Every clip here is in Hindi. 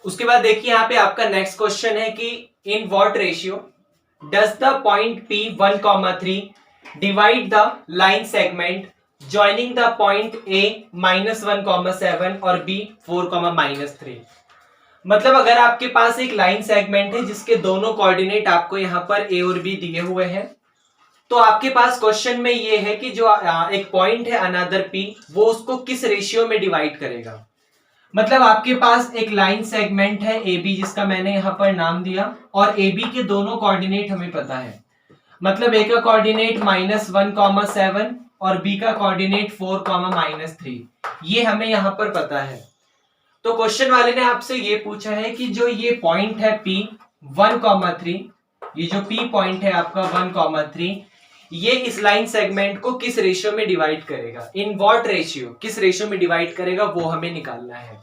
उसके बाद देखिए यहाँ पे आपका नेक्स्ट क्वेश्चन है कि in what ratio does the point P 1,3 divide the line segment joining the point A -1,7 और B 4,-3। मतलब अगर आपके पास एक लाइन सेगमेंट है जिसके दोनों कोऑर्डिनेट आपको यहाँ पर A और B दिए हुए हैं, तो आपके पास क्वेश्चन में ये है कि जो एक पॉइंट है अनदर P, वो उसको किस रेशियो में डिवाइड करेगा। मतलब आपके पास एक लाइन सेगमेंट है ए बी जिसका मैंने यहां पर नाम दिया, और ए बी के दोनों कोऑर्डिनेट हमें पता है। मतलब ए का कोऑर्डिनेट -1,7 और बी का कोऑर्डिनेट 4,-3, ये हमें यहां पर पता है। तो क्वेश्चन वाले ने आपसे ये पूछा है कि जो ये पॉइंट है P 1,3, ये जो P पॉइंट है आपका 1,3, ये इस लाइन सेगमेंट को किस रेशियो में डिवाइड करेगा, इन व्हाट रेशियो, किस रेशियो में डिवाइड करेगा वो हमें निकालना है।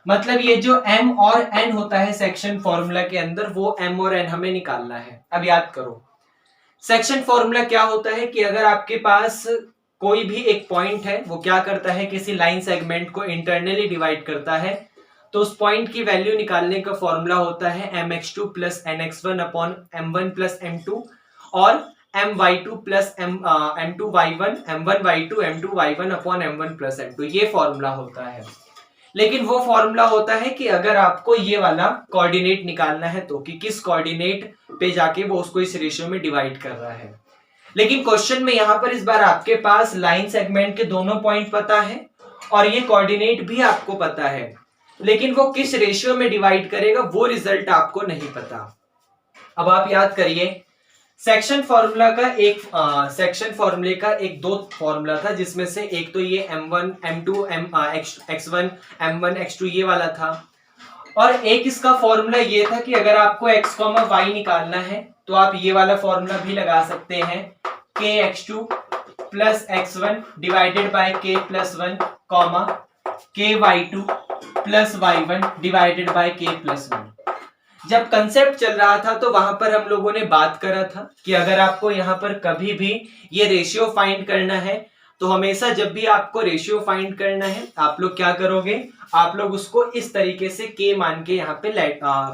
मतलब ये जो m और n होता है सेक्शन फॉर्मूला के अंदर, वो m और n हमें निकालना है। अब याद करो सेक्शन फॉर्मूला क्या होता है कि अगर आपके पास कोई भी एक पॉइंट है, वो क्या करता है, किसी लाइन सेगमेंट को इंटरनली डिवाइड करता है, तो उस पॉइंट की वैल्यू निकालने का फॉर्मूला होता है mx2 plus nx1 upon m1 plus m2 और my2 plus m2y1 m1 y2 m2 y1 upon m1 plus m2, ये फॉर्मूला होता है। लेकिन वो फॉर्मूला होता है कि अगर आपको ये वाला कोऑर्डिनेट निकालना है तो कि किस कोऑर्डिनेट पे जाके वो उसको इस रेशियो में डिवाइड कर रहा है। लेकिन क्वेश्चन में यहां पर इस बार आपके पास लाइन सेगमेंट के दोनों पॉइंट पता है और ये कोऑर्डिनेट भी आपको पता है, लेकिन वो किस रेशियो में डिवाइड करेगा वो रिजल्ट आपको नहीं पता। अब आप याद करिए सेक्शन फॉर्मूला का सेक्शन फॉर्मूले का दो फॉर्मूला था, जिसमें से एक तो ये m1 m2 x1 m1 x2 ये वाला था, और एक इसका फॉर्मूला ये था कि अगर आपको x, y निकालना है तो आप ये वाला फॉर्मूला भी लगा सकते हैं, kx2 plus x1 divided by k plus 1 comma ky2 plus y1 divided by k plus 1। जब कंसेप्ट चल रहा था तो वहां पर हम लोगों ने बात करा था कि अगर आपको यहाँ पर कभी भी ये रेशियो फाइंड करना है तो हमेशा जब भी आपको रेशियो फाइंड करना है आप लोग क्या करोगे, आप लोग उसको इस तरीके से k मान के यहाँ पे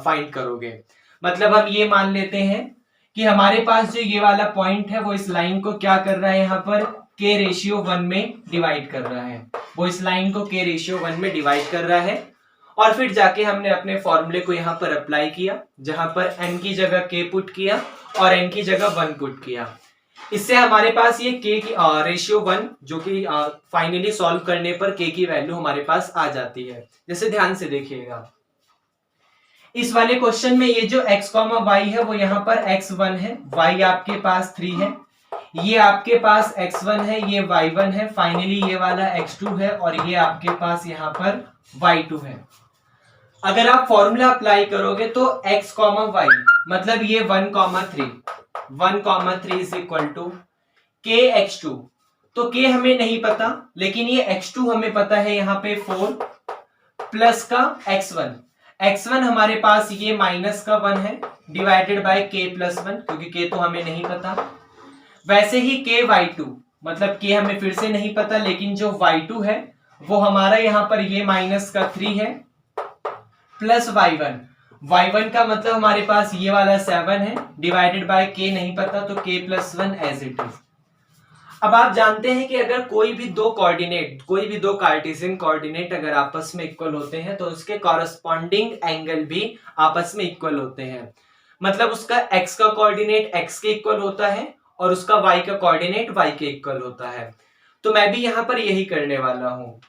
फाइंड करोगे। मतलब हम ये मान लेते हैं कि हमारे पास जो ये वाला पॉइंट है वो इस लाइन को क्या कर रहा है, यहाँ पर k रेशियो 1 में डिवाइड कर रहा है, वो इस लाइन को k रेशियो 1 में डिवाइड कर रहा है। और फिर जाके हमने अपने फॉर्मूले को यहाँ पर अप्लाई किया, जहां पर n की जगह k पुट किया और n की जगह 1 पुट किया। इससे हमारे पास ये k की रेशियो 1 जो कि फाइनली सॉल्व करने पर k की वैल्यू हमारे पास आ जाती है। जैसे ध्यान से देखिएगा इस वाले क्वेश्चन में ये जो x, y है वो यहाँ पर x1 है, y आपके पास 3 है, ये आपके पास x1 है, ये y1 है, फाइनली ये वाला x2 है और ये आपके पास यहाँ पर y2 है। अगर आप फॉर्मूला अप्लाई करोगे तो x, y मतलब ये 1,3 is equal to k x2, तो k हमें नहीं पता लेकिन ये x2 हमें पता है, यहाँ पे 4 प्लस का x1 हमारे पास ये माइनस का 1 है डिवाइडेड बाय k प्लस 1, क्योंकि k तो हमें नहीं पता। वैसे ही k y2 मतलब k हमें फिर से नहीं पता, लेकिन जो y2 है वो हमारा यहाँ पर ये माइनस का 3 है प्लस y1 का मतलब हमारे पास ये वाला 7 है डिवाइडेड बाय k नहीं पता, तो k plus 1 as it is. अब आप जानते हैं कि अगर कोई भी दो कार्टेशियन कोऑर्डिनेट अगर आपस में इक्वल होते हैं तो उसके कॉरस्पॉन्डिंग एंगल भी आपस में इक्वल होते हैं। मतलब उसका x का कोऑर्डिनेट x के इक्वल होता है और उसका y का कोऑर्डिनेट y के इक्वल होता है। तो मैं भी यहाँ पर यही करने वाला हूँ,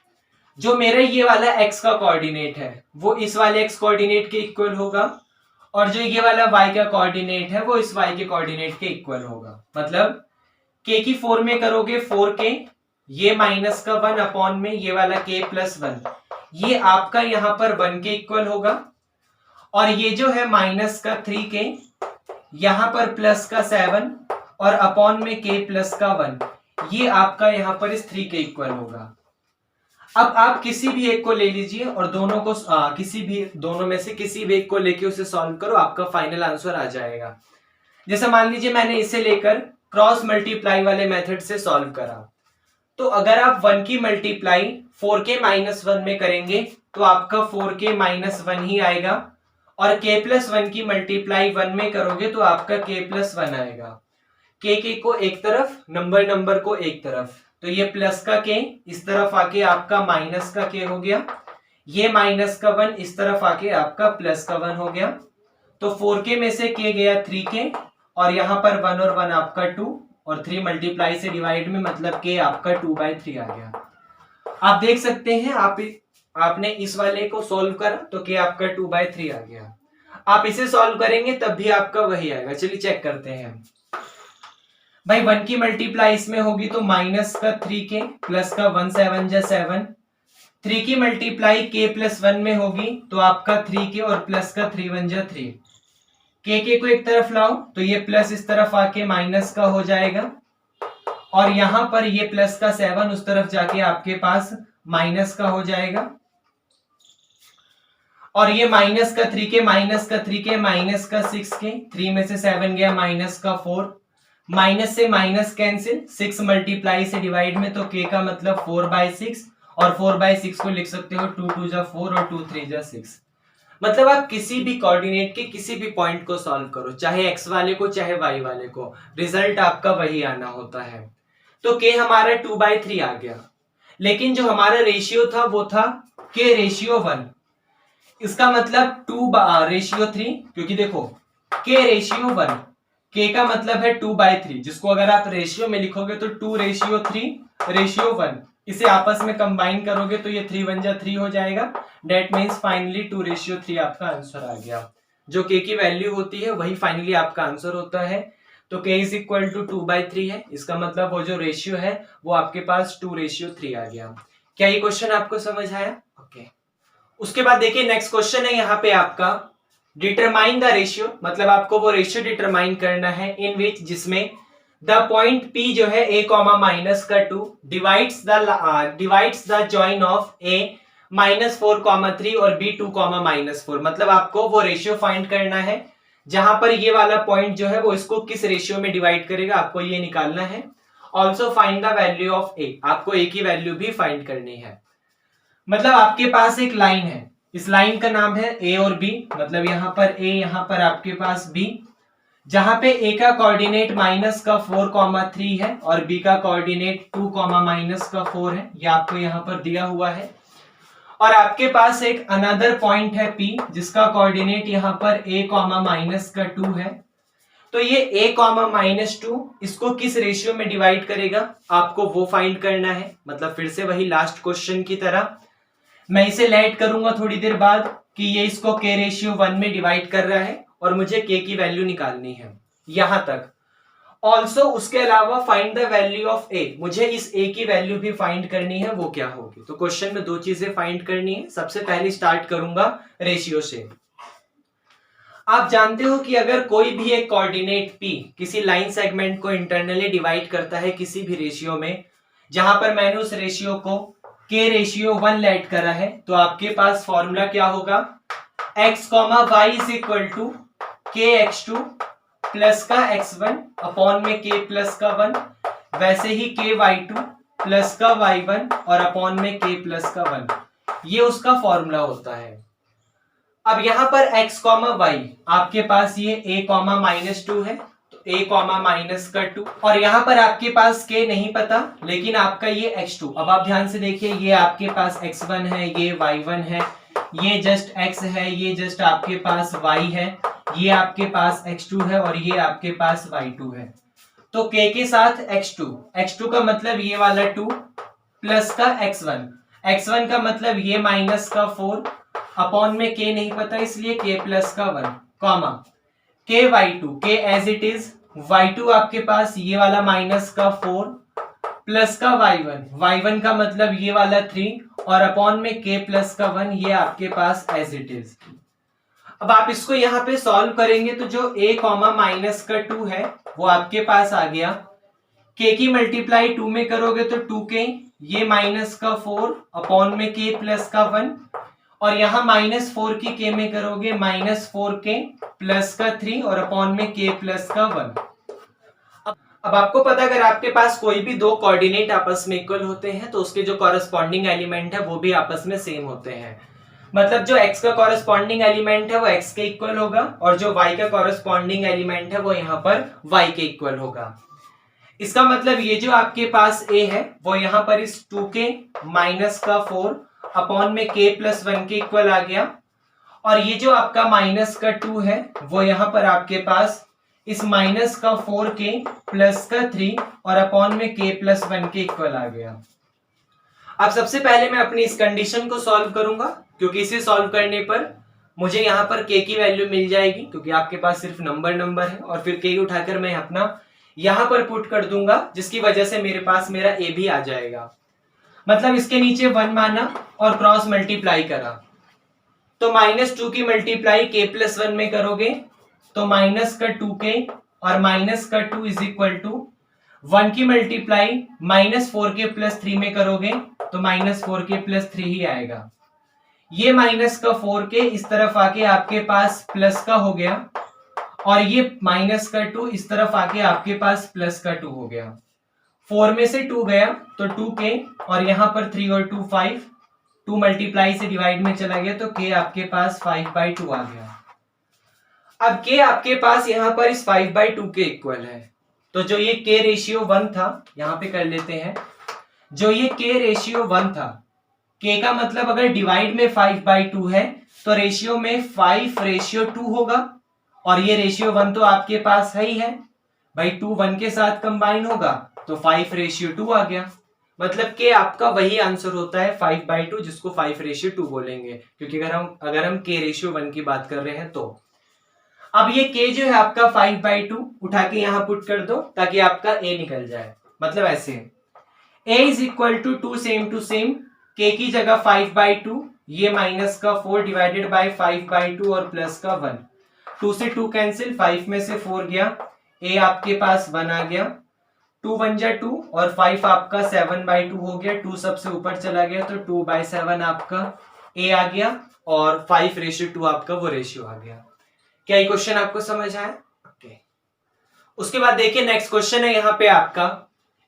जो मेरा ये वाला x का कोऑर्डिनेट है वो इस वाले x कोऑर्डिनेट के इक्वल होगा और जो ये वाला y का कोऑर्डिनेट है वो इस y के कोऑर्डिनेट के इक्वल होगा। मतलब k की 4 में करोगे 4k, ये माइनस का 1 अपॉन में ये वाला k प्लस 1, ये आपका यहाँ पर 1 के इक्वल होगा, और ये जो है माइनस का 3k यहाँ पर प्लस का 7 और अपॉन में k प्लस का 1, ये आपका यहाँ पर इस 3 के इक्वल होगा। अब आप किसी भी एक को ले लीजिए और दोनों को दोनों में से किसी भी एक को लेके उसे सॉल्व करो, आपका फाइनल आंसर आ जाएगा। जैसे मान लीजिए मैंने इसे लेकर क्रॉस मल्टीप्लाई वाले मेथड से सॉल्व करा, तो अगर आप 1 की मल्टीप्लाई 4k-1 में करेंगे तो आपका 4k-1 ही आएगा, और k+1 की मल्टीप्लाई 1 में करोगे तो आपका k+1 आएगा। के को एक तरफ, नंबर को एक तरफ, तो ये प्लस का k इस तरफ आके आपका माइनस का k हो गया, ये माइनस का 1 इस तरफ आके आपका प्लस का 1 हो गया। तो 4k में से k गया 3k, और यहां पर 1 और 1 आपका 2, और 3 मल्टीप्लाई से डिवाइड में मतलब k आपका 2/3 आ गया। आप देख सकते हैं, आपने इस वाले को सॉल्व करा तो k आपका 2/3 आ गया। आप इसे सॉल्व करेंगे तब भी आपका वही आएगा। चलिए चेक करते हैं भाई। 1 की मल्टीप्लाई इसमें होगी तो माइनस का 3k प्लस का 1 7 जा 7। 3 की मल्टीप्लाई k+1 में होगी तो आपका 3k और प्लस का 3 1 जा 3। के को एक तरफ लाओ तो ये प्लस इस तरफ आके माइनस का हो जाएगा, और यहां पर ये प्लस का 7 उस तरफ जाके आपके पास माइनस का हो जाएगा, और ये माइनस का 3k माइनस का 3k माइनस का 6k, 3 में से 7 गया माइनस का 4, माइनस से माइनस कैंसिल, 6 मल्टीप्लाई से डिवाइड में तो k का मतलब 4/6, और 4/6 को लिख सकते हो 2 2 जा 4 और 2 3 जा 6। मतलब आप किसी भी कोऑर्डिनेट के किसी भी पॉइंट को सॉल्व करो, चाहे x वाले को चाहे y वाले को, रिजल्ट आपका वही आना होता है। तो k हमारा 2/3 आ गया, लेकिन जो हमारा रेशियो था वो था k/1। इसका मतलब 2/3, क्योंकि देखो k/1, k का मतलब है 2/3, जिसको अगर आप रेशियो में लिखोगे तो 2/3/1, इसे आपस में कंबाइन करोगे तो ये 3 1 जा 3 हो जाएगा। डेट मीन्स फाइनली 2/3 आपका आंसर आ गया। जो k की वैल्यू होती है वही फाइनली आपका आंसर होता है। तो k = 2/3 है, इसका मतलब वो जो रेशियो है वो आपके पास 2/3 आ गया। क्या ये क्वेश्चन आपको समझ आया? ओके। उसके बाद देखिए नेक्स्ट क्वेश्चन है यहाँ पे आपका, डिटरमाइन द रेशियो, मतलब आपको वो रेशियो डिटरमाइन करना है इन विच, जिसमें द पॉइंट P जो है a, -2 divides the join of a -4, 3 और b 2, -4। मतलब आपको वो रेशियो फाइंड करना है जहां पर ये वाला पॉइंट जो है वो इसको किस रेशियो में डिवाइड करेगा, आपको ये निकालना है। Also find the value of a, आपको a की वैल्यू भी फाइंड करनी है। मतलब आपके पास एक लाइन है, इस लाइन का नाम है a और b, मतलब यहां पर a, यहां पर आपके पास b, जहां पे a का कोऑर्डिनेट -4, 3 है और b का कोऑर्डिनेट 2, -4 है। ये आपको यहां पर दिया हुआ है। और आपके पास एक अनदर पॉइंट है p, जिसका कोऑर्डिनेट यहां पर a, -2 है। तो ये a, -2 इसको किस रेशियो में डिवाइड करेगा, आपको वो फाइंड करना है। मतलब फिर से वही लास्ट क्वेश्चन की तरह मैं इसे लेट करूंगा थोड़ी देर बाद कि ये इसको k/1 में डिवाइड कर रहा है और मुझे k की वैल्यू निकालनी है यहां तक। ऑल्सो उसके अलावा find the value of a, मुझे इस a की वैल्यू भी फाइंड करनी है, वो क्या होगी। तो क्वेश्चन में 2 चीजें फाइंड करनी है। सबसे पहले स्टार्ट करूंगा रेशियो से। आप जानते हो कि अगर कोई भी एक कोऑर्डिनेट p किसी लाइन सेगमेंट को इंटरनली डिवाइड करता है किसी भी रेशियो में, जहां पर मैंने उस रेशियो को k/1 लेट करा है, तो आपके पास फॉर्मूला क्या होगा, x, y = kx2 प्लस का x1 अपॉन में k प्लस का 1, वैसे ही ky2 प्लस का y1 और अपॉन में k प्लस का 1, ये उसका फॉर्मूला होता है। अब यहां पर x, y आपके पास ये a, -2 है, तो a, -2, और यहां पर आपके पास k नहीं पता, लेकिन आपका ये x2। अब आप ध्यान से देखिए, ये आपके पास x1 है, ये y1 है, ये जस्ट x है, ये जस्ट आपके पास y है, ये आपके पास x2 है और ये आपके पास y2 है। तो k के साथ x2 का मतलब ये वाला 2 प्लस का x1 का मतलब ये -4 अपॉन में k नहीं पता इसलिए k प्लस का 1, comma k as it is, y2 आपके पास ये वाला -4 प्लस का y1 का मतलब ये वाला 3 और अपॉन में k प्लस का 1, ये आपके पास एज इट इज। अब आप इसको यहाँ पे सॉल्व करेंगे तो जो a, -2 है वो आपके पास आ गया। k की मल्टीप्लाई 2 में करोगे तो 2k, ये -4 अपॉन में k प्लस का 1, और यहाँ -4 की k में करोगे -4k प्लस का 3 और अपॉन में k प्लस का 1। अब आपको पता है अगर आपके पास कोई भी दो कोऑर्डिनेट आपस में इक्वल होते हैं तो उसके जो कॉरेस्पॉन्डिंग एलिमेंट है वो भी आपस में सेम होते हैं। मतलब जो x का कॉरेस्पॉन्डिंग एलिमेंट है वो x के इक्वल होगा और जो y का कॉरेस्पॉन्डिंग एलिमेंट है वो यहाँ पर y के इक्वल होगा। इसका मतलब ये जो आपके पास a है वो यहाँ पर इस 2k माइनस का 4 अपॉन में k प्लस 1 के इक्वल आ गया और ये जो आपका माइनस का 2 है वो यहाँ पर आपके पास इस माइनस का 4k प्लस का 3 और अपॉन में k प्लस 1 के इक्वल आ गया। अब सबसे पहले मैं अपनी इस कंडीशन को सॉल्व करूंगा क्योंकि इसे सॉल्व करने पर मुझे यहाँ पर k की वैल्यू मिल जाएगी क्योंकि आपके पास सिर्फ नंबर है और फिर k उठाकर मैं अपना यहां पर पुट कर दूंगा जिसकी वजह से मेरे पास मेरा a भी आ जाएगा। मतलब इसके नीचे 1 माना और क्रॉस मल्टीप्लाई करा तो -2 की मल्टीप्लाई k प्लस 1 में करोगे तो माइनस का 2k और माइनस का 2 इज इक्वल टू 1 की मल्टीप्लाई -4k प्लस 3 में करोगे तो -4k प्लस 3 ही आएगा। ये माइनस का 4k इस तरफ आके आपके पास प्लस का हो गया और ये माइनस का 2 इस तरफ आके आपके पास प्लस का 2 हो गया। 4 में से 2 गया तो 2k और यहाँ पर 3 और 2 5, 2 मल्टीप्लाई से डिवाइड में चला गया तो k आपके पास 5/2 आ गया। अब k आपके पास यहाँ पर इस 5/2 के इक्वल है तो जो ये k रेशियो 1 था यहाँ पे कर लेते हैं, जो ये k रेशियो 1 था, k का मतलब अगर डिवाइड में 5/2 है तो रेशियो में 5:2 होगा और ये रेशियो 1 तो आपके पास है ही है भाई, 2 1 के साथ कंबाइन होगा तो 5:2 आ गया। मतलब कि आपका वही आंसर होता है 5/2 जिसको 5:2 बोलेंगे क्योंकि अगर हम k रेशियो 1 की बात कर रहे हैं तो। अब ये k जो है आपका 5/2 उठा के यहां पुट कर दो ताकि आपका a निकल जाए। मतलब ऐसे a is equal to 2 same to same, k की जगह 5/2, ये माइनस का 4 डिवाइडेड बाय 5/2 और प्लस का 1, 2 से 2 कैंसिल, 5 में से 4 गया, a आपके पास 1 आ गया, 2 1 जा 2 और 5 आपका 7/2 हो गया, 2 सबसे ऊपर चला गया तो 2/7 आपका a आ गया और 5:2 आपका वो रेशियो आ गया। क्या ये क्वेश्चन आपको समझ आया? ओके। उसके बाद देखिए नेक्स्ट क्वेश्चन है यहाँ पे आपका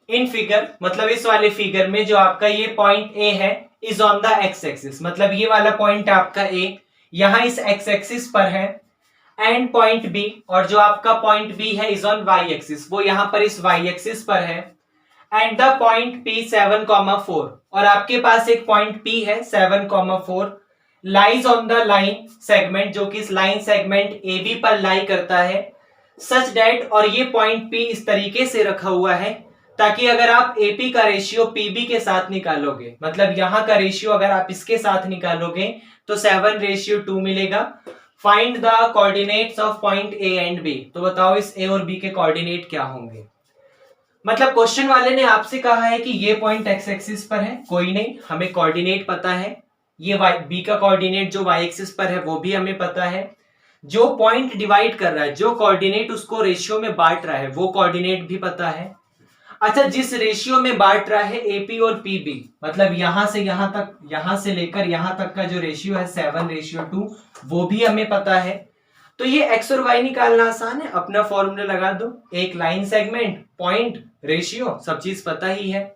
इन फिगर, मतलब इस वाले फिगर में जो आपका ये पॉइंट A है is on the x axis, मतलब ये वाला पॉइंट आपका A यहाँ इस एक्स एक्सिस पर है एंड पॉइंट B और जो आपका पॉइंट B है इज ऑन वाई एक्सिस, वो यहाँ पर इस वाई एक्सिस पर है एंड द पॉइंट P 7,4 और आपके पास एक पॉइंट P है 7,4 lies on the line segment जो कि इस लाइन सेगमेंट AB पर लाई करता है सच दैट, और ये पॉइंट P इस तरीके से रखा हुआ है ताकि अगर आप AP का रेशियो PB के साथ निकालोगे, मतलब यहां का रेशियो अगर आप इसके साथ निकालोगे तो 7:2 मिलेगा। Find the coordinates of point A and B, तो बताओ इस A और B के कोऑर्डिनेट क्या होंगे। मतलब क्वेश्चन वाले ने आपसे कहा है कि ये पॉइंट एक्स एक्सिस पर है, कोई नहीं, हमें कोऑर्डिनेट पता है, ये B का कोऑर्डिनेट जो वाई एक्सिस पर है वो भी हमें पता है, जो पॉइंट डिवाइड कर रहा है, जो कोऑर्डिनेट उसको रेशियो में बांट रहा है वो कोऑर्डिनेट भी पता है। अच्छा, जिस रेशियो में बांट रहा है AP और PB, मतलब यहां से यहां तक, यहां से लेकर यहां तक का जो रेशियो है 7:2 वो भी हमें पता है। तो ये x और y निकालना आसान है, अपना फॉर्मूला लगा दो, एक लाइन सेगमेंट, पॉइंट, रेशियो, सब चीज पता ही है।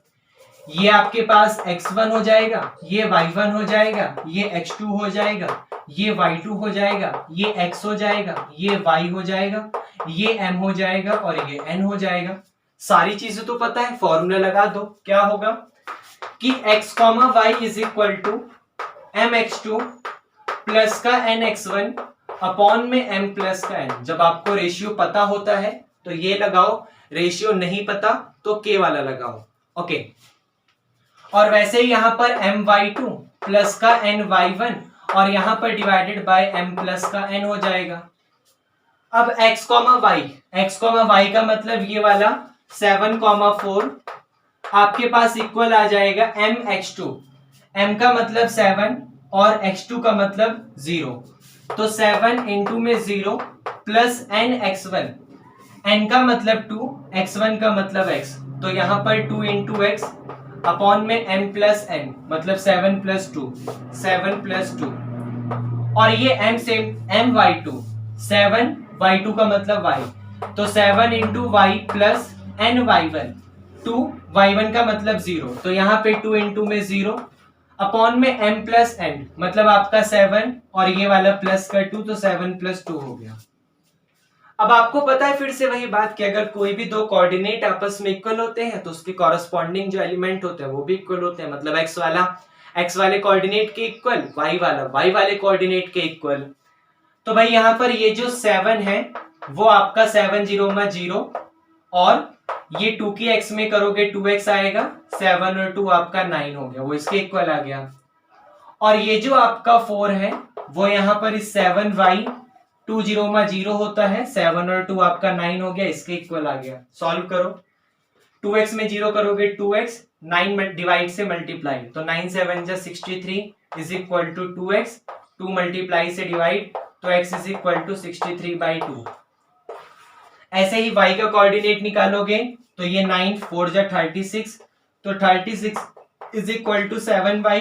ये आपके पास x1 हो जाएगा, ये y1 हो जाएगा, ये x2 हो जाएगा, ये y2 हो जाएगा, ये x हो जाएगा, ये y हो जाएगा, ये m हो जाएगा और ये n हो जाएगा। सारी चीजें तो पता है, फॉर्मूला लगा दो, क्या होगा कि x, y is equal to mx2 plus का nx1 अपॉन में m प्लस का n। जब आपको रेशियो पता होता है तो ये लगाओ, रेशियो नहीं पता तो k वाला लगाओ। ओके, और वैसे ही यहां पर my2 प्लस का ny1 और यहां पर डिवाइडेड बाय m प्लस का n हो जाएगा। अब x, y का मतलब ये वाला 7,4 आपके पास इक्वल आ जाएगा mx2, m का मतलब 7 और x2 का मतलब 0, तो 7 इंटू में 0 प्लस nx1, n का मतलब 2, x1 का मतलब x, तो यहां पर 2 इंटू x अपॉन में m प्लस n, मतलब 7 प्लस 2, 7 प्लस 2, और ये m सेम my2, 7 y2 का मतलब y, तो 7 into y plus ny1 2 y1 का मतलब 0, तो यहाँ पे 2 इंटू में 0 अपॉन में m प्लस n मतलब आपका 7 और ये वाला प्लस का 2, तो 7 प्लस 2 हो गया। अब आपको पता है फिर से वही बात कि अगर कोई भी दो कोऑर्डिनेट आपस में इक्वल होते हैं तो उसके कॉरस्पॉन्डिंग जो एलिमेंट होते हैं वो भी इक्वल होते हैं, मतलब x वाला x वाले कोऑर्डिनेट के इक्वल, y वाला y वाले कोऑर्डिनेट के इक्वल। तो भाई यहाँ पर ये जो 7 है वो आपका 7 0 में 0 और ये 2 की x में करोगे 2x आएगा, 7 और 2 आपका 9 हो गया, वो इसके इक्वल आ गया। और ये जो आपका 4 है वो यहाँ पर इस 7y 2 0 में 0 होता है, 7 और 2 आपका 9 हो गया, इसके इक्वल आ गया। सॉल्व करो, 2x में 0 करोगे 2x, 9 डिवाइड से मल्टीप्लाई, तो 9 7 जा 63 is equal to 2x, 2 multiply से डिवाइड, तो x इज इक्वल टू 63/2। ऐसे ही y का कोऑर्डिनेट निकालोगे तो ये 9 4 जा 36, तो 36 is equal to 7y,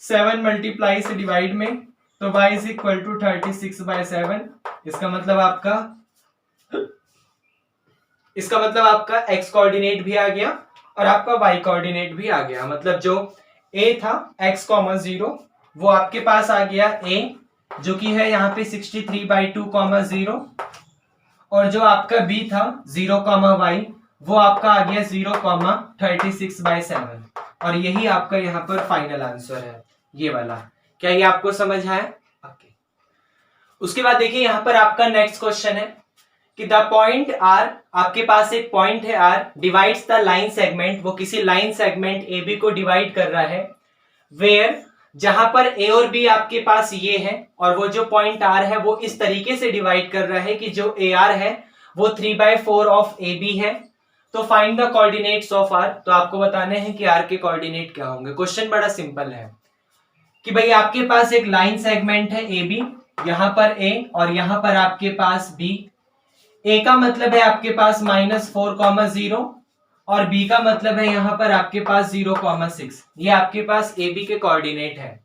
7 multiply से डिवाइड में, तो y इज इक्वल टू 36/7। इसका मतलब आपका x कोऑर्डिनेट भी आ गया और आपका y कोऑर्डिनेट भी आ गया। मतलब जो a था x, 0 वो आपके पास आ गया a जो कि है यहाँ पे 63/2, 0, और जो आपका b था 0, y वो आपका आ गया 0, 36/7, और यही आपका यहाँ पर फाइनल आंसर है ये वाला। क्या ये आपको समझ आया? ओके। उसके बाद देखिए यहाँ पर आपका नेक्स्ट क्वेश्चन है कि द पॉइंट R, आपके पास एक पॉइंट है R divides the line segment, वो किसी लाइन सेगमेंट AB को डिवाइड कर रहा है, वेयर जहां पर A और B आपके पास ये है और वो जो पॉइंट R है वो इस तरीके से डिवाइड कर रहा है कि जो AR है वो 3/4 ऑफ AB है। तो find the coordinates of R, तो आपको बताने हैं कि R के कोऑर्डिनेट क्या होंगे। क्वेश्चन बड़ा सिंपल है कि भाई आपके पास एक लाइन सेगमेंट है AB, यहां पर A और यहां पर आपके पास B। A का मतलब है आपके पास -4, 0 और B का मतलब है यहां पर आपके पास 0, 6। ये आपके पास AB के कोऑर्डिनेट है।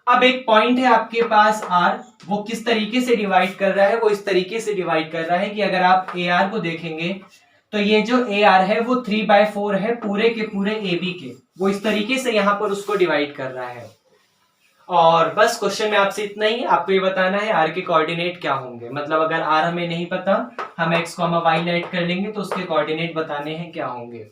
अब एक पॉइंट है आपके पास R, वो किस तरीके से डिवाइड कर रहा है, वो इस तरीके से डिवाइड कर रहा है कि अगर आप AR को देखेंगे तो ये जो AR है वो 3/4 है पूरे के पूरे AB के, वो इस तरीके से यहां पर उसको डिवाइड कर रहा है। और बस क्वेश्चन में आपसे इतना ही, आपको ये बताना है R के कोऑर्डिनेट क्या होंगे। मतलब अगर R हमें नहीं पता, हम x, y लेट कर लेंगे तो उसके कोऑर्डिनेट बताने हैं क्या होंगे।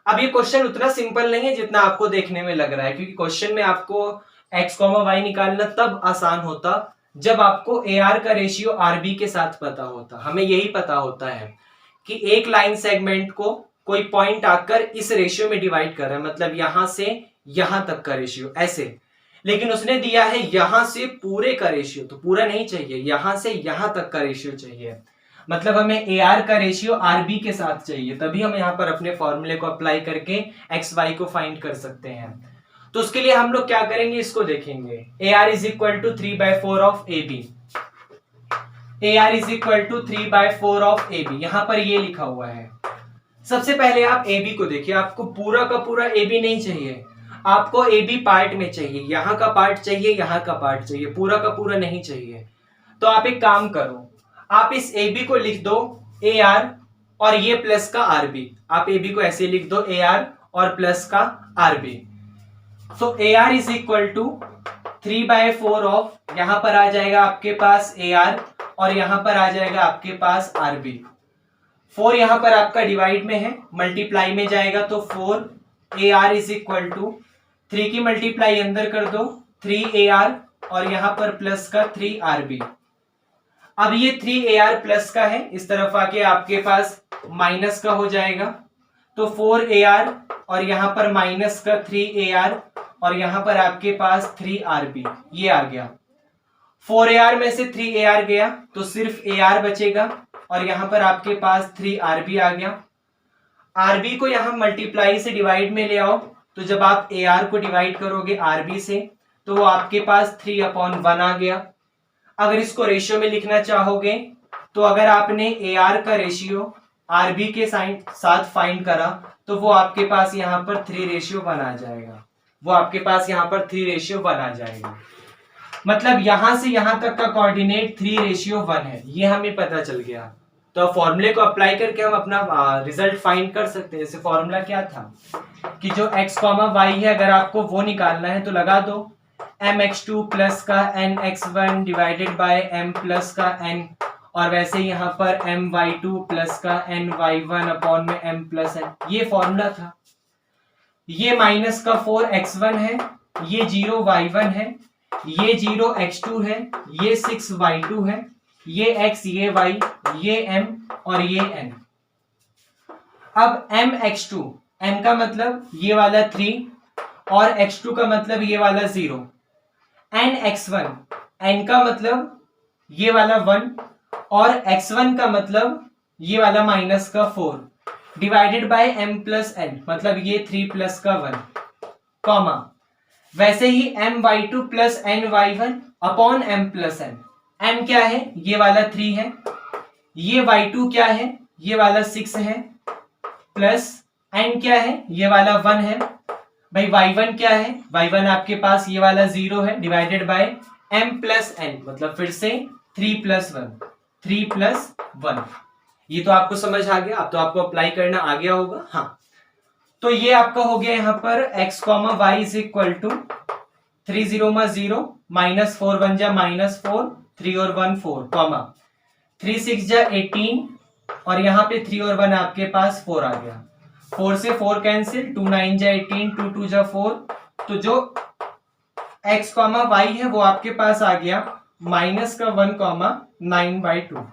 अब ये क्वेश्चन उतना सिंपल नहीं है जितना आपको देखने में लग रहा है, क्योंकि क्वेश्चन में आपको x, y निकालना तब आसान होता जब आपको AR का रेशियो RB के साथ पता होता। हमें यही पता होता है कि एक लाइन सेगमेंट को कोई पॉइंट आकर इस रेशियो में डिवाइड कर रहा है, मतलब यहां से यहां तक का रेशियो ऐसे, लेकिन उसने दिया है यहां से पूरे का रेशियो, तो पूरा नहीं चाहिए, यहां से यहां तक का रेशियो चाहिए। मतलब हमें AR का रेशियो RB के साथ चाहिए, तभी हम यहां पर अपने फॉर्मूले को अप्लाई करके XY को फाइंड कर सकते हैं। तो उसके लिए हम लोग क्या करेंगे, इसको देखेंगे। AR is equal to 3/4 of AB, AR is equal to 3/4 of AB, यहां पर ये लिखा हुआ है। सबसे पहले आप AB को देखिए, आपको पूरा का पूरा AB नहीं चाहिए, आपको AB पार्ट में चाहिए, यहां का पार्ट चाहिए, यहां का पार्ट चाहिए, पूरा का पूरा नहीं चाहिए। तो आप एक काम करो, आप इस AB को लिख दो AR और ये प्लस का RB, आप AB को ऐसे लिख दो AR और प्लस का RB। तो AR is equal to 3/4 of, यहां पर आ जाएगा आपके पास AR और यहां पर आ जाएगा आपके पास RB। 4 यहां पर आपका डिवाइड में है, मल्टीप्लाई में जाएगा तो 4 AR इज इक्वल टू 3 की मल्टीप्लाई अंदर कर दो 3 AR और यहां पर प्लस का 3 RB। अब ये 3 AR प्लस का है, इस तरफ आके आपके पास माइनस का हो जाएगा, तो 4 AR और यहां पर माइनस का 3 AR और यहां पर आपके पास 3 RB, ये आ गया। 4 AR में से 3 AR गया तो सिर्फ AR बचेगा और यहां पर आपके पास 3 RB आ गया। RB को यहां मल्टीप्लाई से डिवाइड में ले आओ, तो जब आप AR को डिवाइड करोगे RB से तो वो आपके पास 3/1 आ गया। अगर इसको रेशियो में लिखना चाहोगे तो अगर आपने AR का रेशियो RB के साथ फाइंड करा तो वो आपके पास यहाँ पर 3:1 आ जाएगा, वो आपके पास यहाँ पर 3:1 आ जाएगा। मतलब यहां से यहां तक का कोऑर्डिनेट 3:1 है, ये हमें पता चल गया। तो फॉर्मूले को अप्लाई करके हम अपना रिजल्ट फाइंड कर सकते हैं। जैसे फॉर्मूला क्या था कि जो x कॉमा वाई है, अगर आपको वो निकालना है तो लगा दो mx2 प्लस का nx1 divided by m plus का n, और वैसे यहाँ पर my2 प्लस का ny1 अपॉन में m प्लस n, ये फॉर्मूला था। ये माइनस का 4x1 है, ये 0y1 है, ये 0x2 है, ये 6y2 है, ये x, ये y, ये m और ये n। अब mx2, m का मतलब ये वाला 3 और x2 का मतलब ये वाला 0, nx1, n का मतलब ये वाला 1 और x1 का मतलब ये वाला माइनस का 4 divided by m plus n, मतलब ये 3 प्लस का 1, कॉमा वैसे ही my2 plus ny1 upon m plus n। m क्या है, ये वाला 3 है, ये y2 क्या है, ये वाला 6 है, प्लस n क्या है, ये वाला 1 है। भाई y1 क्या है, y1 आपके पास ये वाला 0 है, divided by m plus n, मतलब फिर से 3 प्लस 1, 3 प्लस 1। ये तो आपको समझ आ गया, अब तो आपको अप्लाई करना आ गया होगा। हाँ, तो ये आपका हो गया यहाँ पर x comma Y is equal to 3 0 मा 0 माइनस 4 1 जा माइनस 4, 3 और 1 4, कॉमा 3 6 जा 18 और यहाँ पे 3 और 1 आपके पास 4 आ गया, 4 से 4 कैंसिल, 2 9 जा 18, 2 2 जा 4, तो जो x कॉमा वाई है वो आपके पास आ गया माइनस का 1 कॉमा 9/2,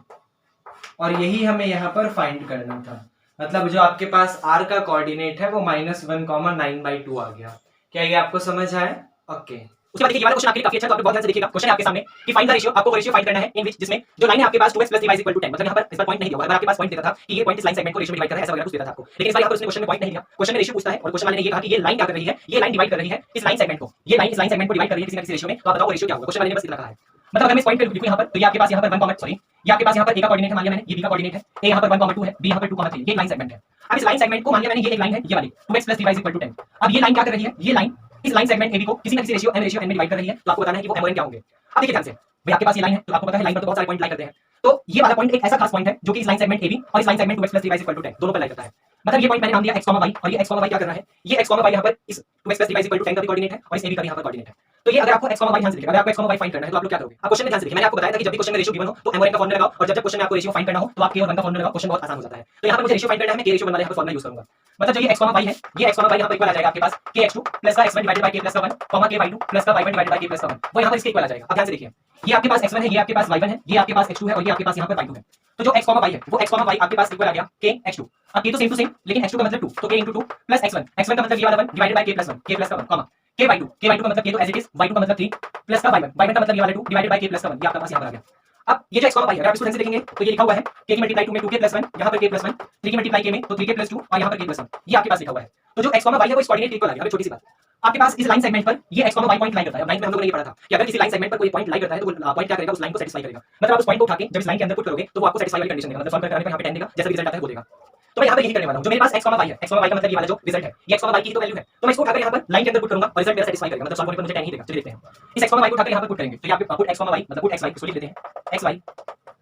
और यही हमें यहाँ पर फाइंड करना था। मतलब जो आपके पास r का कोऑर्डिनेट है वो -1 कॉमा 9/2 आ गया। क्या ये आपको समझ आया? ओके। उसके बाद देखिए ये वाला क्वेश्चन आपके लिए काफी अच्छा है, तो आप बहुत ध्यान से देखिएगा। क्वेश्चन है आपके सामने कि फाइंड द रेशियो, आपको वो रेशियो फाइंड करना है इन विच, जिसमें जो लाइन है आपके पास 2x + 3y = 10, मतलब यहाँ पर इस पर पॉइंट नहीं दिया हुआ। अगर आपके पास पॉइंट देता था कि ये पॉइंट इस लाइन सेगमेंट को रेशियो में डिवाइड कर रहा है, ऐसा वगैरह कुछ देता था आपको, लेकिन इस बार यहाँ पर उसने क्वेश्चन में पॉइंट नहीं दिया, क्वेश्चन में रेशियो पूछता है, और क्वेश्चन वाले ने ये कहा कि ये लाइन क्या कर रही है, ये लाइन डिवाइड कर रही है इस लाइन सेगमेंट को, ये लाइन इस लाइन सेगमेंट को डिवाइड कर रही है किसी ना किसी रेशियो में, तो आप बताओ वो रेशियो क्या होगा। क्वेश्चन वाले ने बस इतना कहा है। मतलब अगर मैं इस पॉइंट पे लिखूं यहाँ पर, तो ये आपके पास यहाँ पर 1, सॉरी ये आपके पास यहाँ पर a का कोऑर्डिनेट है, मान लिया मैंने, ये b का कोऑर्डिनेट है, a यहाँ पर 1, 2 है, b यहाँ पर 2, 3, ये लाइन सेगमेंट है। अब इस लाइन सेगमेंट को मान लिया मैंने, ये एक लाइन है, ये वाली 2x + 3y = 10। अब ये लाइन क्या कर रही है, ये लाइन इस लाइन सेगमेंट AB को किसी ना किसी रेशियो n में डिवाइड कर रही है, तो आपको बताना है कि वो m और n क्या होंगे। अब देखिए ध्यान से, भाई आपके पास ये लाइन है, तो आपको पता है लाइन पर तो बहुत सारे पॉइंट लाई करते हैं, तो ये वाला पॉइंट एक ऐसा खास पॉइंट है जो कि इस लाइन सेगमेंट AB और इस लाइन सेगमेंट 2x + 3y = 10 दोनों पर लाई करता है। मतलब ये पॉइंट मैंने नाम दिया x, y, और ये x, y क्या कर रहा है, ये x, y यहाँ पर इस 2x + 3y = 10 का भी कोऑर्डिनेट है और इस AB का भी यहाँ पर कोऑर्डिनेट है। तो ये अगर आपको x, y ध्यान से देखिए, अगर आपको x, y फाइंड करना है तो आप लोग क्या करोगे, आप क्वेश्चन में ध्यान से देखिए, मैंने आपको बताया था कि जब भी क्वेश्चन में रेशियो गिवन हो तो m और n का फॉर्मूला लगाओ, और जब क्वेश्चन में आपको रेशियो फाइंड करना हो तो आप k और 1 का फॉर्मूला लगाओ, क्वेश्चन बहुत आसान हो जाता है। तो यहाँ पर मुझे रेशियो फाइंड करना है, मैं k रेशियो बनवाने यहाँ पर फॉर्मूला यूज करूंगा। मतलब जो ये x, y है, ये x, y यहाँ पर इक्वल आ जाएगा आपके पास kx2 + का x1 divided by k + 1, ky2 + का y1 डिवाइडेड बाय k + 1, वो यहाँ पर इसके इक्वल आ जाएगा। अब ध्यान से देखिए, ये आपके पास x1 है, ये आपके पास y1 है, ये आपके पास x2 है और ये आपके पास यहाँ पर y2 है। तो जो x, y है वो x, y आपके पास इक्वल आ गया kx2। अब k तो सेम टू सेम, लेकिन x2 का मतलब 2, तो k * 2 + x1 का मतलब ये वाला 1 डिवाइडेड बाय k + 1, k + का 1, कॉमा ky2 का मतलब k तो एज इट इज, y2 का मतलब 3 + का y1 का मतलब ये वाला 2 डिवाइडेड बाय k + 1, ये आपके पास यहाँ पर आ गया। अब ये जो x, y है, अगर आप इसको ध्यान से देखेंगे तो ये लिखा हुआ है k की मल्टीप्लाई 2 में 2k + 1, यहाँ पर k + 1, 3 की मल्टीप्लाई k में तो 3k + 2 और यहाँ पर k + 1, ये आपके पास लिखा हुआ है। तो जो x, y है वो इस कोऑर्डिनेट इक्वल आ गया। अब छोटी सी बात, आपके पास इस लाइन सेगमेंट पर ये x, y पॉइंट लाई करता है। अब लाइन में हम लोगों ने ये पढ़ा था कि अगर किसी लाइन सेगमेंट पर कोई पॉइंट लाई करता है तो वो पॉइंट क्या करेगा, उस लाइन को सेटिस्फाई करेगा। मतलब आप उस पॉइंट को उठा के जब इस लाइन के अंदर पुट करोगे तो वो आपको सेटिस्फाई वाली कंडीशन देगा, मतलब सॉल्व करने पे यहाँ पे 10 देगा, जैसा रिजल्ट आता है वो देगा। तो मैं यहाँ पर यही करने वाला हूँ, जो मेरे पास x, y है, x, y का मतलब ये वाला जो रिजल्ट है, ये x, y की तो वैल्यू है, तो मैं इसको उठाकर यहाँ पर लाइन के अंदर पुट करूंगा और रिजल्ट मेरा सेटिस्फाई करेगा, मतलब सॉल्व होने पर मुझे 10 ही देगा। चलिए देखते हैं, इस x, y को उठाकर यहाँ पर पुट करेंगे, तो यहाँ पे पुट x, y मतलब पुट xy, इसको लिख देते हैं xy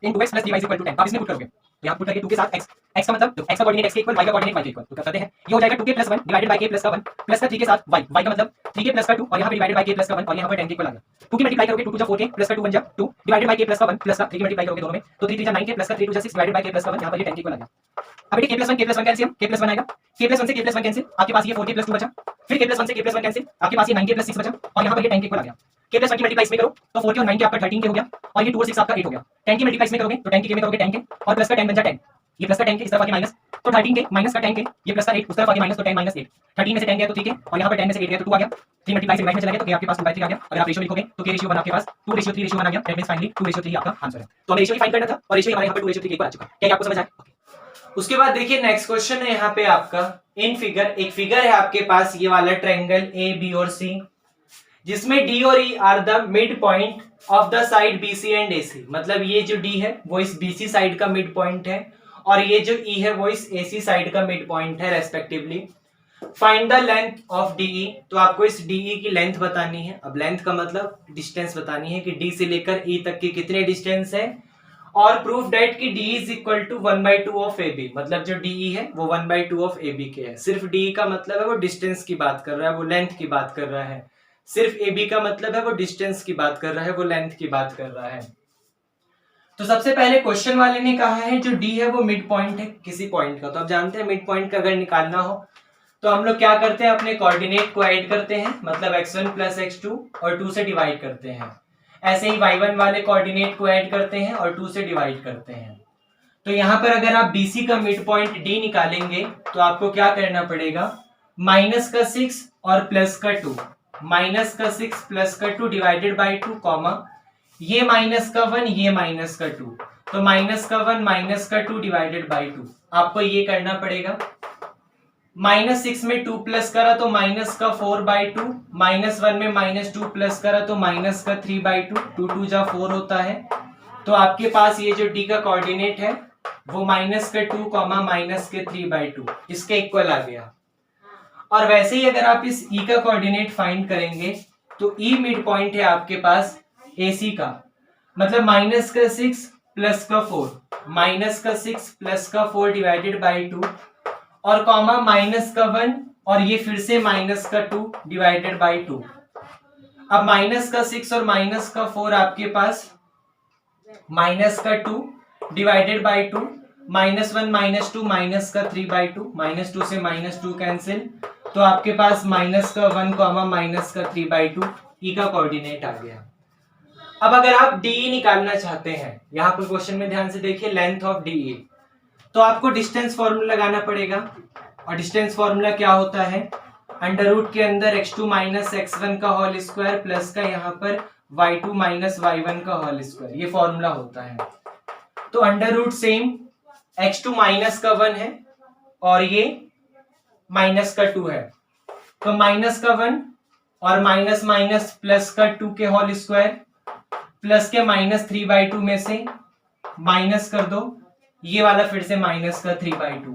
इन 2x + 3y = 10। आप इसमें पुट करोगे तो यहाँ पुट करके 2 के साथ x का मतलब x का कोऑर्डिनेट x के इक्वल, y का कोऑर्डिनेट y के इक्वल, तो करते हैं, ये हो जाएगा 2k + 1 divided by k + 1 plus का 3 के साथ y, y का मतलब 3k + का 2 और यहाँ पे डिवाइडेड बाय k + का 1 और यहाँ पर 10 के इक्वल आ गया। 2 की मल्टीप्लाई करोगे 2 2 जा 4k प्लस का 2 1 जा 2 डिवाइडेड बाय k + का 1 प्लस का 3 की मल्टीप्लाई करोगे दोनों में तो 3 3 जा 9k प्लस का 3 2 जा 6 डिवाइडेड बाय k + का 1, यहाँ पर ये 10 के इक्वल आ गया। अब बेटे k + 1 कैंसिल, k + 1 आएगा, k + 1 से k + 1 कैंसिल, आपके पास ये 4k + 2 बचा, फिर k + 1 से k + 1 कैंसिल, आपके पास ये 9k + 6 बचा और यहाँ पर ये 10 के इक्वल आ गया। k + 1 की मल्टीप्लाई इसमें करो तो 4k और 9k आपका 13k हो गया और ये 2 और 6 आपका 8 हो गया। 10 की मल्टीप्लाई इसमें करोगे तो 10 की k में करोगे 10k और प्लस का 10 बन जा 10, ये प्लस का 10k इस तरफ आके माइनस, तो 13k माइनस का 10k, ये प्लस का 8 उस तरफ आके माइनस, तो 10 - 8, 13 में से 10 गया तो 3k और यहाँ पर 10 में से 8 गया तो 2 आ गया। 3 मल्टीप्लाई से डिवाइड में चला गया तो k आपके पास 2/3 आ गया। अगर आप रेशियो लिखोगे तो k रेशियो 1 आपके पास 2:3:1 आ गया, दैट मींस फाइनली 2:3 आपका आंसर है। तो हमें रेशियो ही फाइंड करना था और रेशियो हमारे यहाँ पर 2:3 आ चुका है। क्या आपको समझ आया? उसके बाद देखिए नेक्स्ट क्वेश्चन है यहाँ पे आपका इन फिगर, एक फिगर है आपके पास ये वाला ट्रायंगल ए बी और सी, जिसमें डी और E are the mid point of the side BC and AC. मतलब ये जो डी है वो इस बीसी साइड का मिड पॉइंट है और ये जो ई है वो इस एसी साइड का मिड पॉइंट है respectively. Find the length of DE, तो आपको इस डीई की लेंथ बतानी है। अब लेंथ का मतलब डिस्टेंस बतानी है कि डी से लेकर ई तक की कितने डिस्टेंस है और प्रूफ डेट कि D is equal to 1/2 of A B, मतलब जो डी है वो 1/2 ऑफ ए बी के है। सिर्फ डी का मतलब है वो डिस्टेंस की बात कर रहा है, वो लेंथ की बात कर रहा है। सिर्फ ए बी का मतलब है वो डिस्टेंस की बात कर रहा है, वो लेंथ की बात कर रहा है। तो सबसे पहले क्वेश्चन वाले ने कहा है जो डी है वो मिड पॉइंट है किसी पॉइंट का। तो आप जानते हैं मिड पॉइंट का अगर निकालना हो तो हम लोग क्या करते हैं, अपने कोऑर्डिनेट को ऐड करते हैं, मतलब x1 प्लस x2 और 2 से डिवाइड करते हैं। ऐसे ही y1 वाले कोऑर्डिनेट को ऐड करते हैं और 2 से डिवाइड करते हैं। तो यहाँ पर अगर आप BC का मिड पॉइंट D निकालेंगे तो आपको क्या करना पड़ेगा, माइनस का 6 और प्लस का 2, माइनस का 6 प्लस का 2 डिवाइडेड बाई 2 कॉमा ये माइनस का 1 ये माइनस का 2, तो माइनस का 1 माइनस का 2 डिवाइडेड बाई 2 आपको ये करना पड़ेगा। माइनस 6 में 2 प्लस करा तो माइनस का 4/2, माइनस 1 में माइनस 2 प्लस करा तो माइनस का 3/2, 2 2 जा 4 होता है। तो आपके पास ये जो डी का कोऑर्डिनेट है वो माइनस के 2 कॉमा माइनस के 3/2 इसके इक्वल आ गया। और वैसे ही अगर आप इस ई का कोऑर्डिनेट फाइंड करेंगे तो ई मिड पॉइंट है आपके पास AC का, मतलब माइनस का 6 प्लस का 4, माइनस का 6 प्लस का 4 डिवाइडेड बाई 2 और कॉमा माइनस का 1 और ये फिर से माइनस का 2 डिवाइडेड बाई 2। अब माइनस का 6 और माइनस का 4 आपके पास माइनस का 2 divided by 2, minus 1 minus 2 minus का 3/2, माइनस 2 से माइनस 2 कैंसिल, तो आपके पास माइनस का 1 कॉमा माइनस का 3/2 ई का कोऑर्डिनेट आ गया। अब अगर आप DE निकालना चाहते हैं, यहाँ पर क्वेश्चन में ध्यान से देखिए, लेंथ ऑफ DE, तो आपको डिस्टेंस फॉर्मूला लगाना पड़ेगा। और डिस्टेंस फॉर्मूला क्या होता है, अंडर रूट के अंदर x2 माइनस x1 का होल स्क्वायर प्लस का यहाँ पर y2 माइनस y1 का होल स्क्वायर, ये फॉर्मूला होता है। तो under root same x2 minus का 1 है और ये माइनस का 2 है, तो माइनस का 1 और माइनस माइनस प्लस का 2 के होल स्क्वायर प्लस के माइनस 3/2 में से माइनस कर दो, ये वाला फिर से माइनस का 3/2,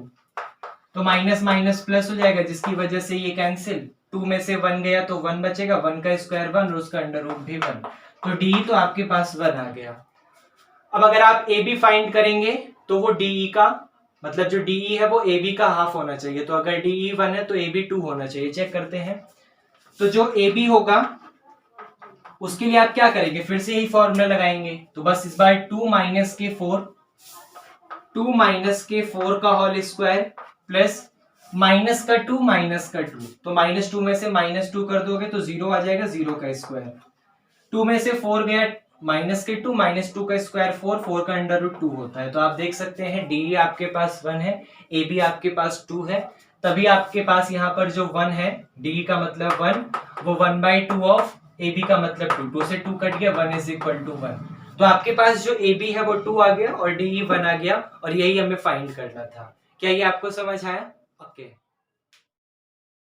तो माइनस माइनस प्लस हो जाएगा जिसकी वजह से ये कैंसिल, 2 में से 1 गया तो 1 बचेगा, 1 का स्क्वायर 1 और उसका अंडर रूट भी 1, तो डी तो आपके पास 1 आ गया। अब अगर आप ए बी फाइंड करेंगे तो वो डीई का मतलब जो डीई है वो ए बी का हाफ होना चाहिए, तो अगर डीई 1 है तो ए बी 2 होना चाहिए। चेक करते हैं, तो जो ए बी होगा उसके लिए आप क्या करेंगे, फिर से यही फॉर्मूला लगाएंगे, तो बस इस बार 2 माइनस के 4 का होल स्क्वायर प्लस माइनस का 2 माइनस का 2, तो माइनस 2 में से माइनस 2 कर दोगे तो 0 आ जाएगा, 0 का स्क्वायर, 2 में से 4 गया माइनस के 2 माइनस 2 का स्क्वायर 4 का अंडर रूट 2 होता है। तो आप देख सकते हैं डी आपके पास 1 है, ए बी आपके पास 2 है, तभी आपके पास यहाँ पर जो 1 है डी का मतलब 1 वो 1/2 ऑफ ए बी का मतलब 2 से 2 कट गया, 1 इज इक्वल टू 1, तो आपके पास जो ए बी है वो 2 आ गया और डी 1 आ गया और यही हमें फाइंड करना था। क्या ये आपको समझ आया?